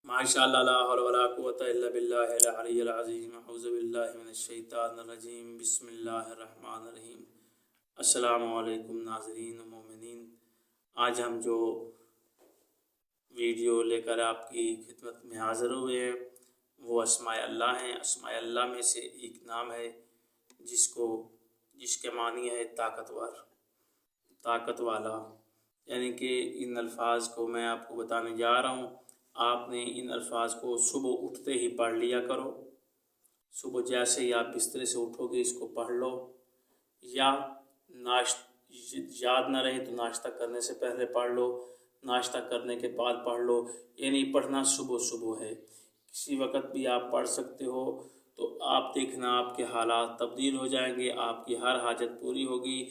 माशाअल्लाह ला हौला वला कुव्वता इल्ला बिल्लाहिल अलिय्यिल अज़ीम। अऊज़ु बिल्लाहि मिनश शैतानिर रजीम। बिस्मिल्लाहिर रहमानिर रहीम। अस्सलामु अलैकुम नाज़रीन व मोमिनीन। आज हम जो वीडियो लेकर आपकी खिदमत में हाज़िर हुए हैं वो अस्माए अल्लाह हैं। अस्माए अल्लाह में से एक नाम है जिसके मानी है ताकतवर, ताकत वाला। यानी कि इन अल्फाज को मैं आपको बताने जा रहा हूँ। आपने इन अल्फाज को सुबह उठते ही पढ़ लिया करो। सुबह जैसे ही आप बिस्तर से उठोगे इसको पढ़ लो, या याद न रहे तो नाश्ता करने से पहले पढ़ लो, नाश्ता करने के बाद पढ़ लो। यानी पढ़ना सुबह सुबह है, किसी वक़्त भी आप पढ़ सकते हो। तो आप देखना आपके हालात तब्दील हो जाएंगे, आपकी हर हाजत पूरी होगी।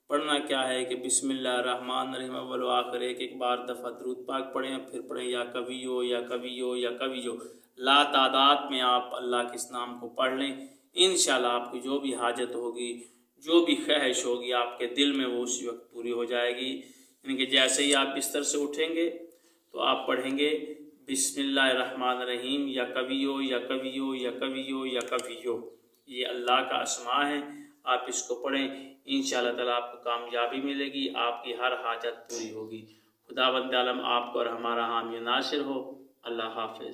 पढ़ना क्या है कि बिस्मिल्लाहिर्रहमानिर्रहीम अव्वल व आखिर एक बार दफ़ा दरूद पाक पढ़ें, फिर पढ़ें या कवियो या कवियो या कवियो। ला तादाद में आप अल्लाह के इस नाम को पढ़ लें। इंशाअल्लाह आपकी जो भी हाजत होगी, जो भी ख्वाहिश होगी आपके दिल में, वो उसी वक्त पूरी हो जाएगी। यानी कि जैसे ही आप बिस्तर से उठेंगे तो आप पढ़ेंगे बिस्मिल्लाहिर्रहमानिर्रहीम या कवियो या कवियो या कवियो या कवियो। ये अल्लाह का अस्मा है, आप इसको पढ़ें। इंशाअल्लाह ताला आपको कामयाबी मिलेगी, आपकी हर हाजत पूरी होगी। खुदावंद आलम आपको और हमारा हामी नासिर हो। अल्लाह हाफिज़।